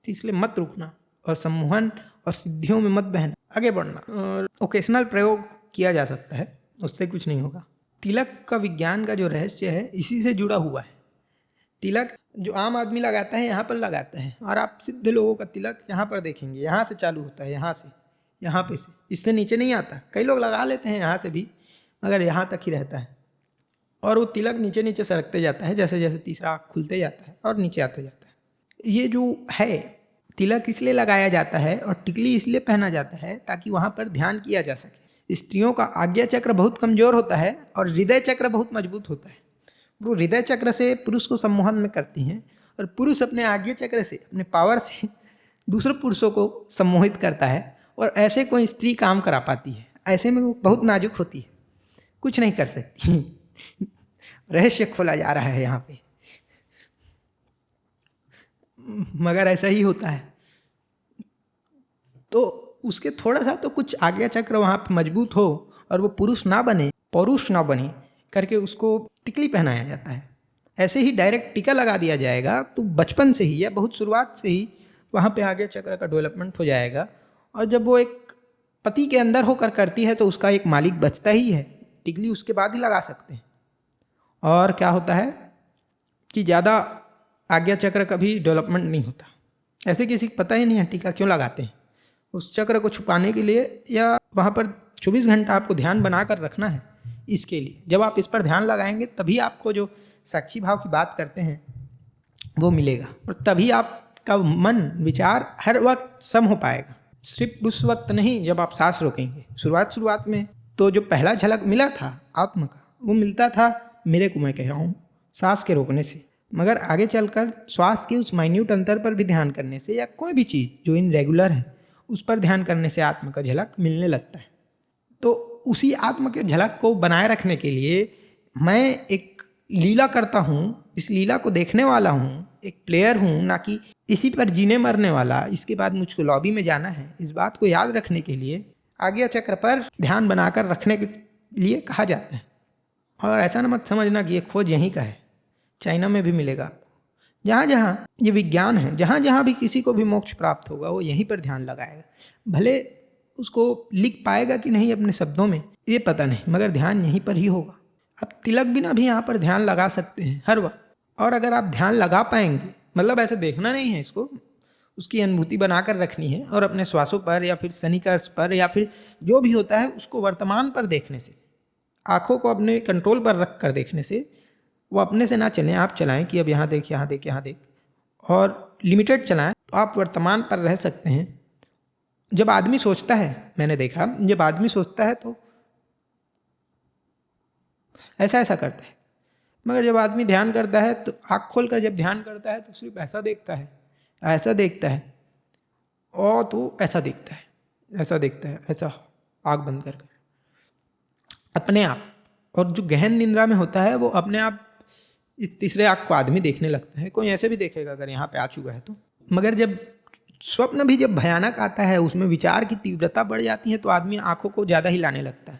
इसलिए मत रुकना, और सम्मोहन और सिद्धियों में मत बहना, आगे बढ़ना। और ओकेशनल प्रयोग किया जा सकता है, उससे कुछ नहीं होगा। तिलक का विज्ञान का जो रहस्य है इसी से जुड़ा हुआ है। तिलक जो आम आदमी लगाता है यहाँ पर लगाता है, और आप सिद्ध लोगों का तिलक यहाँ पर देखेंगे, यहाँ से चालू होता है, यहाँ से, यहाँ पे से, इससे नीचे नहीं आता। कई लोग लगा लेते हैं यहाँ से भी, मगर यहाँ तक ही रहता है, और वो तिलक नीचे नीचे सरकते जाता है जैसे जैसे तीसरा आँख खुलते जाता है और नीचे आते जाता है। ये जो है तिलक इसलिए लगाया जाता है और टिकली इसलिए पहना जाता है ताकि वहाँ पर ध्यान किया जा सके। स्त्रियों का आज्ञा चक्र बहुत कमज़ोर होता है और हृदय चक्र बहुत मजबूत होता है। वो हृदय चक्र से पुरुष को सम्मोहन में करती हैं, और पुरुष अपने आज्ञा चक्र से, अपने पावर से दूसरे पुरुषों को सम्मोहित करता है, और ऐसे कोई स्त्री काम करा पाती है। ऐसे में वो बहुत नाजुक होती है, कुछ नहीं कर सकती। रहस्य खोला जा रहा है यहाँ पे, मगर ऐसा ही होता है। तो उसके थोड़ा सा तो कुछ आज्ञा चक्र वहाँ पे मजबूत हो और वो पुरुष ना बने, पौरुष ना बने करके उसको टिकली पहनाया जाता है। ऐसे ही डायरेक्ट टीका लगा दिया जाएगा तो बचपन से ही या बहुत शुरुआत से ही वहाँ पे आगे चक्र का डेवलपमेंट हो जाएगा। और जब वो एक पति के अंदर होकर करती है तो उसका एक मालिक बचता ही है, टिकली उसके बाद ही लगा सकते हैं। और क्या होता है कि ज़्यादा आज्ञा चक्र का भी डेवलपमेंट नहीं होता। ऐसे किसी को पता ही नहीं है टीका क्यों लगाते हैं, उस चक्र को छुपाने के लिए या वहाँ पर 24 घंटा आपको ध्यान बना कर रखना है। इसके लिए जब आप इस पर ध्यान लगाएंगे तभी आपको जो साक्षी भाव की बात करते हैं वो मिलेगा, और तभी आपका मन विचार हर वक्त सम हो पाएगा। सिर्फ उस वक्त नहीं जब आप सांस रोकेंगे। शुरुआत में तो जो पहला झलक मिला था आत्मा का, वो मिलता था मेरे को, मैं कह रहा हूँ, सांस के रोकने से। मगर आगे चलकर श्वास के उस माइन्यूट अंतर पर भी ध्यान करने से या कोई भी चीज़ जो इनरेगुलर है उस पर ध्यान करने से आत्मा का झलक मिलने लगता है। तो उसी आत्मा के झलक को बनाए रखने के लिए मैं एक लीला करता हूँ, इस लीला को देखने वाला हूँ, एक प्लेयर हूँ, ना कि इसी पर जीने मरने वाला। इसके बाद मुझको लॉबी में जाना है, इस बात को याद रखने के लिए आज्ञा चक्र पर ध्यान बनाकर रखने के लिए कहा जाता है। और ऐसा ना मत समझना कि ये खोज यहीं का है, चाइना में भी मिलेगा आपको। जहाँ जहाँ ये विज्ञान है, जहाँ जहाँ भी किसी को भी मोक्ष प्राप्त होगा वो यहीं पर ध्यान लगाएगा। भले उसको लिख पाएगा कि नहीं अपने शब्दों में ये पता नहीं, मगर ध्यान यहीं पर ही होगा। आप तिलक बिना भी यहाँ पर ध्यान लगा सकते हैं हर वक्त। और अगर आप ध्यान लगा पाएंगे, मतलब ऐसे देखना नहीं है इसको, उसकी अनुभूति बनाकर रखनी है और अपने श्वासों पर या फिर शनिकर्ष पर या फिर जो भी होता है उसको वर्तमान पर देखने से, आँखों को अपने कंट्रोल पर रख कर देखने से वो अपने से ना चलें, आप चलाएं कि अब यहाँ देख, यहाँ देख, यहाँ देख, और लिमिटेड चलाएं तो आप वर्तमान पर रह सकते हैं। जब आदमी सोचता है, मैंने देखा जब आदमी सोचता है तो ऐसा करता है, मगर जब आदमी ध्यान करता है तो आँख खोल कर जब ध्यान करता है तो सिर्फ ऐसा देखता है, ऐसा देखता है, और तो ऐसा देखता है, ऐसा देखता है, ऐसा आँख बंद कर अपने आप। और जो गहन निद्रा में होता है वो अपने आप इस तीसरे आँख को आदमी देखने लगता है। कोई ऐसे भी देखेगा अगर यहाँ पे आ चुका है तो। मगर जब स्वप्न भी जब भयानक आता है, उसमें विचार की तीव्रता बढ़ जाती है तो आदमी आँखों को ज़्यादा हिलाने लगता है।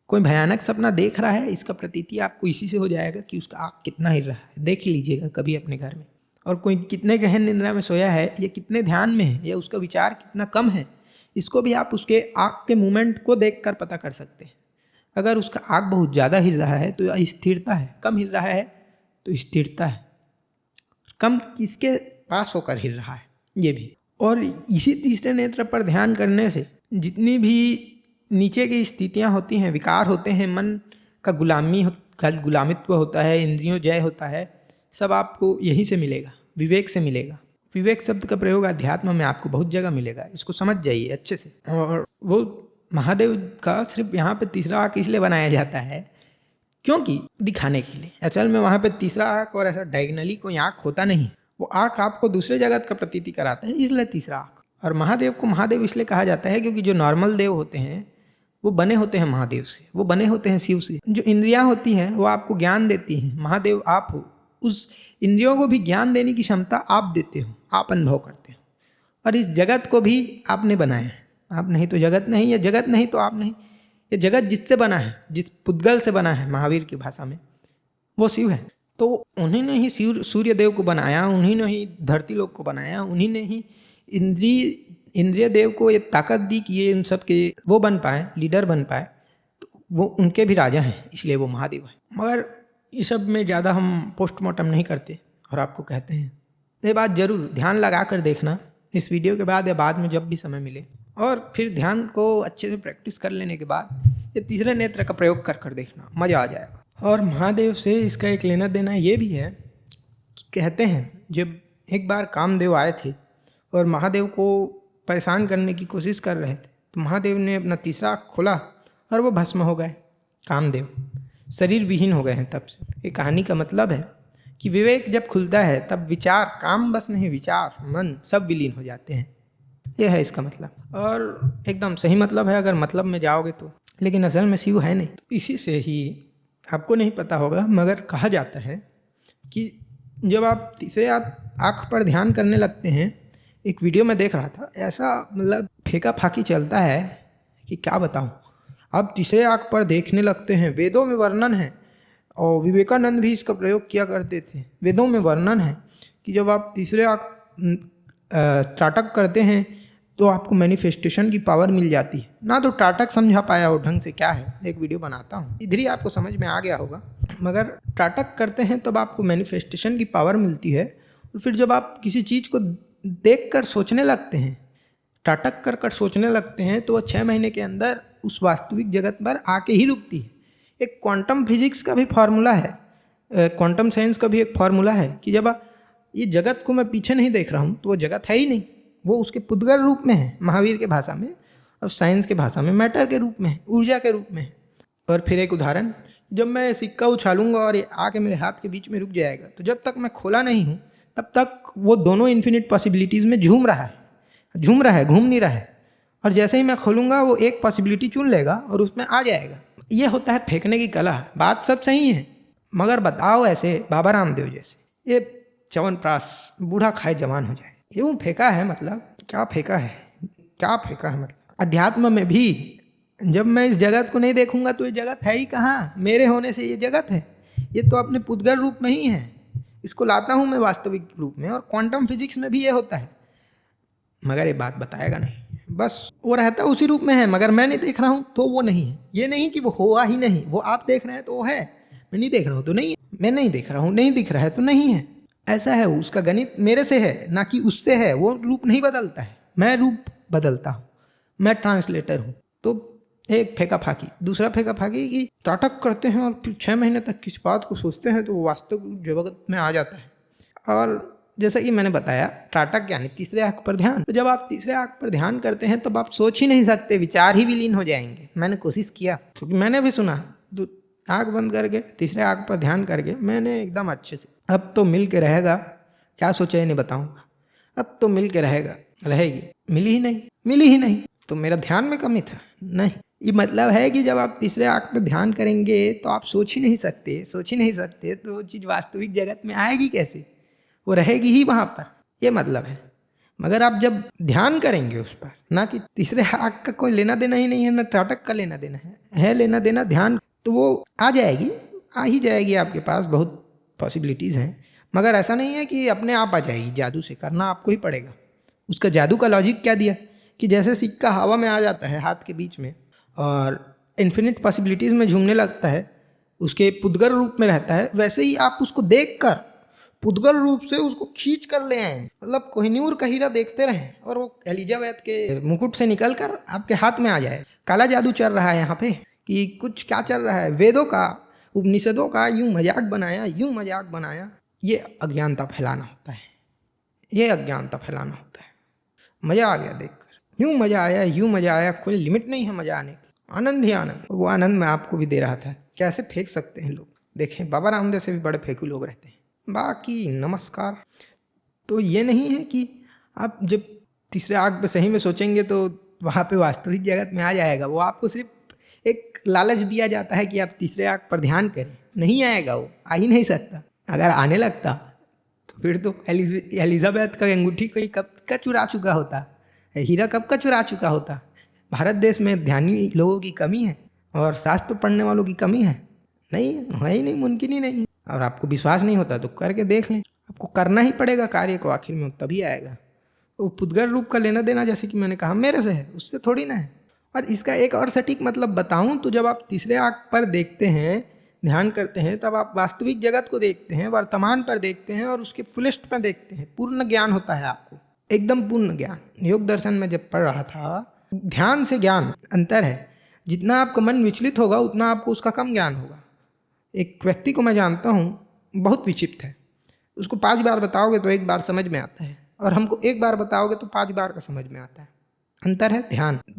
कोई भयानक सपना देख रहा है, इसका प्रतीति आपको इसी से हो जाएगा कि उसका आँख कितना हिल रहा है। देख लीजिएगा कभी अपने घर में। और कोई कितने गहन निद्रा में सोया है या कितने ध्यान में है या उसका विचार कितना कम है, इसको भी आप उसके आँख के मूवमेंट को देख कर पता कर सकते हैं। अगर उसका आँख बहुत ज़्यादा हिल रहा है तो स्थिरता है, कम हिल रहा है तो स्थिरता है, कम किसके पास होकर हिल रहा है ये भी। और इसी तीसरे नेत्र पर ध्यान करने से जितनी भी नीचे की स्थितियाँ होती हैं, विकार होते हैं, मन का गुलामित्व होता है, इंद्रियों जय होता है, सब आपको यहीं से मिलेगा, विवेक से मिलेगा। विवेक शब्द का प्रयोग अध्यात्म में आपको बहुत जगह मिलेगा, इसको समझ जाइए अच्छे से। और वो महादेव का सिर्फ यहाँ पे तीसरा आँख इसलिए बनाया जाता है क्योंकि दिखाने के लिए। असल में वहाँ पे तीसरा आँख और ऐसा डायगनली कोई आँख होता नहीं, वो आँख आपको दूसरे जगत का प्रतीति कराता है, इसलिए तीसरा आँख। और महादेव को महादेव इसलिए कहा जाता है क्योंकि जो नॉर्मल देव होते हैं वो बने होते हैं महादेव से, वो बने होते हैं शिव से। जो इंद्रियां होती हैं वो आपको ज्ञान देती हैं, महादेव आप हो। उस इंद्रियों को भी ज्ञान देने की क्षमता आप देते हो, आप अनुभव करते हो। और इस जगत को भी आपने बनाया है, आप नहीं तो जगत नहीं, या जगत नहीं तो आप नहीं। ये जगत जिससे बना है, जिस पुद्गल से बना है महावीर की भाषा में, वो शिव है। तो उन्हीं ने ही सूर्य देव को बनाया, उन्हीं ने ही धरती लोक को बनाया, उन्हीं ने ही इंद्रिय देव को ये ताकत दी कि ये उन सब के वो बन पाए, लीडर बन पाए। तो वो उनके भी राजा हैं, इसलिए वो महादेव है। मगर इस सब में ज़्यादा हम पोस्टमार्टम नहीं करते और आपको कहते हैं ये बात ज़रूर ध्यान लगा कर देखना इस वीडियो के बाद या बाद में जब भी समय मिले। और फिर ध्यान को अच्छे से प्रैक्टिस कर लेने के बाद ये तीसरे नेत्र का प्रयोग कर देखना, मज़ा आ जाएगा। और महादेव से इसका एक लेना देना ये भी है कि कहते हैं जब एक बार कामदेव आए थे और महादेव को परेशान करने की कोशिश कर रहे थे, तो महादेव ने अपना तीसरा आँख खोला और वो भस्म हो गए। कामदेव शरीर विहीन हो गए हैं तब से। ये कहानी का मतलब है कि विवेक जब खुलता है तब विचार, काम बस नहीं, विचार, मन सब विलीन हो जाते हैं। यह है इसका मतलब। और एकदम सही मतलब है अगर मतलब में जाओगे तो, लेकिन असल में शिव है नहीं। तो इसी से ही आपको नहीं पता होगा, मगर कहा जाता है कि जब आप तीसरे आँख पर ध्यान करने लगते हैं, एक वीडियो में देख रहा था, ऐसा मतलब फेंका फाकी चलता है कि क्या बताऊं। आप तीसरे आँख पर देखने लगते हैं। वेदों में वर्णन है, और विवेकानंद भी इसका प्रयोग किया करते थे। वेदों में वर्णन है कि जब आप तीसरे आँख त्राटक करते हैं तो आपको मैनिफेस्टेशन की पावर मिल जाती है। ना तो त्राटक समझा पाया हो ढंग से क्या है, एक वीडियो बनाता हूँ, इधर ही आपको समझ में आ गया होगा। मगर त्राटक करते हैं तब आपको मैनिफेस्टेशन की पावर मिलती है। और फिर जब आप किसी चीज़ को देख कर सोचने लगते हैं, त्राटक कर कर सोचने लगते हैं, तो वह 6 महीने के अंदर उस वास्तविक जगत पर आके ही रुकती है। एक क्वांटम फिजिक्स का भी फार्मूला है, क्वांटम साइंस का भी एक फार्मूला है कि जब ये जगत को मैं पीछे नहीं देख रहा हूँ तो वो जगत है ही नहीं, वो उसके पुद्गल रूप में है महावीर के भाषा में, और साइंस के भाषा में मैटर के रूप में है, ऊर्जा के रूप में है। और फिर एक उदाहरण, जब मैं सिक्का उछालूंगा और ये आके मेरे हाथ के बीच में रुक जाएगा, तो जब तक मैं खोला नहीं हूँ तब तक वो दोनों इन्फिनिट पॉसिबिलिटीज़ में झूम रहा है, घूम नहीं रहा है। और जैसे ही मैं खोलूंगा वो एक पॉसिबिलिटी चुन लेगा और उसमें आ जाएगा। ये होता है फेंकने की कला। बात सब सही है, मगर बताओ ऐसे बाबा रामदेव जैसे, ये च्यवनप्राश बूढ़ा खाए जवान हो जाए, यूँ फेंका है, मतलब क्या फेंका है, मतलब अध्यात्म में भी जब मैं इस जगत को नहीं देखूंगा तो ये जगत है ही कहाँ, मेरे होने से ये जगत है, ये तो अपने पुद्गल रूप में ही है, इसको लाता हूँ मैं वास्तविक रूप में। और क्वांटम फिजिक्स में भी ये होता है, मगर ये बात बताएगा नहीं, बस वो रहता उसी रूप में है, मगर मैं नहीं देख रहा हूँ तो वो नहीं है। ये नहीं कि वो हुआ ही नहीं, वो आप देख रहे हैं तो वो है, मैं नहीं देख रहा हूँ तो नहीं है, मैं नहीं देख रहा हूँ, नहीं दिख रहा है तो नहीं है। ऐसा है, उसका गणित मेरे से है ना कि उससे है। वो रूप नहीं बदलता है, मैं रूप बदलता हूँ, मैं ट्रांसलेटर हूँ। तो एक फेंका फाकी, दूसरा फेंका फाकी कि त्राटक करते हैं और फिर 6 महीने तक किस बात को सोचते हैं तो वो वास्तविक जगत में आ जाता है। और जैसा कि मैंने बताया, त्राटक यानी तीसरे आँख पर ध्यान। तो जब आप तीसरे आँख पर ध्यान करते हैं तब आप सोच ही नहीं सकते, विचार ही विलीन हो जाएंगे। मैंने कोशिश किया, क्योंकि मैंने भी सुना, तो आँख बंद करके तीसरे आँख पर ध्यान करके मैंने एकदम अच्छे से, अब तो मिल के रहेगा, क्या सोचा है नहीं बताऊँगा, अब तो मिल के रहेगा, रहेगी, मिली ही नहीं। तो मेरा ध्यान में कमी था? नहीं। ये मतलब है कि जब आप तीसरे आँख पर ध्यान करेंगे तो आप सोच ही नहीं सकते, तो वो चीज़ वास्तविक जगत में आएगी कैसे, वो रहेगी ही वहाँ पर, ये मतलब है। मगर आप जब ध्यान करेंगे उस पर, ना कि तीसरे आँख का कोई लेना देना ही नहीं है, ना त्राटक का लेना देना है लेना देना ध्यान, तो वो आ ही जाएगी आपके पास। बहुत पॉसिबिलिटीज़ हैं, मगर ऐसा नहीं है कि अपने आप आ जाएगी, जादू से करना आपको ही पड़ेगा। उसका जादू का लॉजिक क्या दिया कि जैसे सिक्का हवा में आ जाता है हाथ के बीच में और इन्फिनिट पॉसिबिलिटीज़ में झूमने लगता है, उसके पुद्गल रूप में रहता है, वैसे ही आप उसको देख कर पुद्गल रूप से उसको खींच कर ले आए। मतलब कोहिनूर का हीरा देखते रहें और वो एलिजाबेथ के मुकुट से निकल कर आपके हाथ में आ जाए। काला जादू चल रहा है यहाँ पे कि कुछ क्या चल रहा है, वेदों का, उपनिषदों का यूं मजाक बनाया। ये अज्ञानता फैलाना होता है, मज़ा आ गया देखकर, यूं मज़ा आया, कोई लिमिट नहीं है मज़ा आने की, आनंद ही आनंद। वो आनंद मैं आपको भी दे रहा था। कैसे फेंक सकते हैं लोग, देखें बाबा रामदेव से भी बड़े फेंकू लोग रहते हैं। बाकी नमस्कार। तो ये नहीं है कि आप जब तीसरे आँख पे सही में सोचेंगे तो वहाँ पे वास्तविक जगत में आ जाएगा। वो आपको सिर्फ एक लालच दिया जाता है कि आप तीसरे आँख पर ध्यान करें, नहीं आएगा, वो आ ही नहीं सकता। अगर आने लगता तो फिर तो एलिजाबेथ का अंगूठी कोई कब का चुरा चुका होता, हीरा कब का चुरा चुका होता। भारत देश में ध्यानी लोगों की कमी है और शास्त्र पढ़ने वालों की कमी है, नहीं है ही नहीं, मुमकिन ही नहीं है। और आपको विश्वास नहीं होता तो करके देख लें, आपको करना ही पड़ेगा कार्य को, आखिर में तभी आएगा। वो पुद्गल रूप का लेना देना, जैसे कि मैंने कहा, मेरे से है, उससे थोड़ी ना है। और इसका एक और सटीक मतलब बताऊं तो जब आप तीसरे आँख पर देखते हैं, ध्यान करते हैं, तब आप वास्तविक जगत को देखते हैं, वर्तमान पर देखते हैं और उसके फुलेस्ट पर देखते हैं। पूर्ण ज्ञान होता है आपको, एकदम पूर्ण ज्ञान। योग दर्शन में जब पढ़ रहा था, ध्यान से ज्ञान अंतर है। जितना आपका मन विचलित होगा उतना आपको उसका कम ज्ञान होगा। एक व्यक्ति को मैं जानता हूँ, बहुत विचित्र है, उसको 5 बार बताओगे तो 1 बार समझ में आता है, और हमको 1 बार बताओगे तो 5 बार का समझ में आता है। अंतर है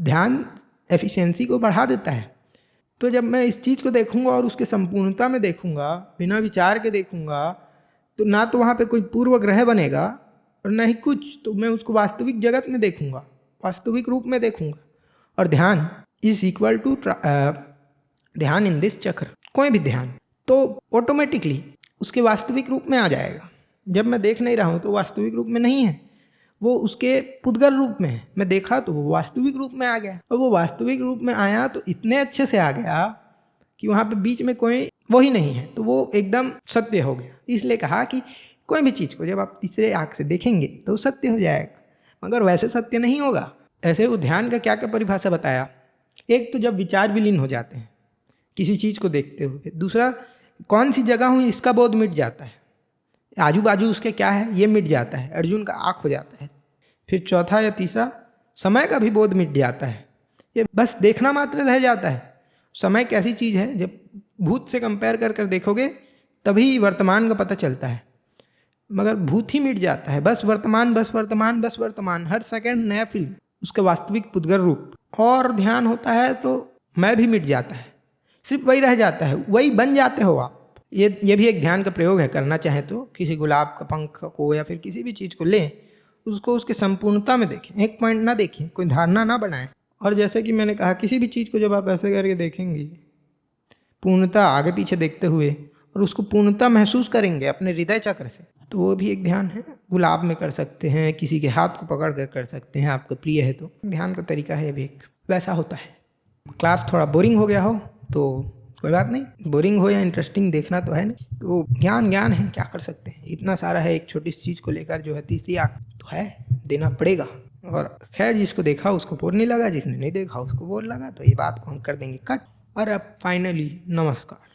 ध्यान एफिशिएंसी को बढ़ा देता है। तो जब मैं इस चीज़ को देखूंगा और उसके संपूर्णता में देखूंगा, बिना विचार के देखूंगा, तो ना तो वहाँ पे कोई पूर्व ग्रह बनेगा और ना ही कुछ, तो मैं उसको वास्तविक जगत में देखूंगा, वास्तविक रूप में देखूंगा। और ध्यान इज इक्वल टू ध्यान इन दिस चक्र, कोई भी ध्यान, तो ऑटोमेटिकली उसके वास्तविक रूप में आ जाएगा। जब मैं देख नहीं रहा हूँ तो वास्तविक रूप में नहीं है, वो उसके पुद्गल रूप में है। मैं देखा तो वो वास्तविक रूप में आ गया, और वो वास्तविक रूप में आया तो इतने अच्छे से आ गया कि वहाँ पे बीच में कोई वो ही नहीं है, तो वो एकदम सत्य हो गया। इसलिए कहा कि कोई भी चीज़ को जब आप तीसरे आँख से देखेंगे तो वो सत्य हो जाएगा, मगर वैसे सत्य नहीं होगा। ऐसे वो ध्यान का क्या क्या परिभाषा बताया। एक तो जब विचार विलीन हो जाते हैं किसी चीज़ को देखते हुए, दूसरा कौन सी जगह हूँ इसका बोध मिट जाता है, आजू बाजू उसके क्या है ये मिट जाता है, अर्जुन का आँख हो जाता है। फिर चौथा या तीसरा समय का भी बोध मिट जाता है, ये बस देखना मात्र रह जाता है। समय कैसी चीज़ है, जब भूत से कंपेयर कर कर देखोगे तभी वर्तमान का पता चलता है, मगर भूत ही मिट जाता है। बस वर्तमान, बस वर्तमान, बस वर्तमान, हर सेकंड नया फिल्म, उसका वास्तविक पुद्गल रूप। और ध्यान होता है तो मैं भी मिट जाता है, सिर्फ वही रह जाता है, वही बन जाते हो आप। ये भी एक ध्यान का प्रयोग है। करना चाहे तो किसी गुलाब का पंख को या फिर किसी भी चीज़ को लें, उसको उसके संपूर्णता में देखें, एक पॉइंट ना देखें, कोई धारणा ना बनाएं। और जैसे कि मैंने कहा, किसी भी चीज़ को जब आप ऐसे करके देखेंगे पूर्णता आगे पीछे देखते हुए, और उसको पूर्णता महसूस करेंगे अपने हृदय चक्र से, तो वो भी एक ध्यान है। गुलाब में कर सकते हैं, किसी के हाथ को पकड़ कर सकते हैं, आपको प्रिय है तो। ध्यान का तरीका है भी एक वैसा होता है। क्लास थोड़ा बोरिंग हो गया हो तो कोई बात नहीं, बोरिंग हो या इंटरेस्टिंग देखना तो है नहीं, तो ज्ञान ज्ञान है, क्या कर सकते हैं, इतना सारा है। एक छोटी सी चीज़ को लेकर जो है तीसरी आँख तो है, देना पड़ेगा। और खैर, जिसको देखा उसको बोर नहीं लगा, जिसने नहीं देखा उसको बोर लगा, तो ये बात को हम कर देंगे कट। और अब फाइनली नमस्कार।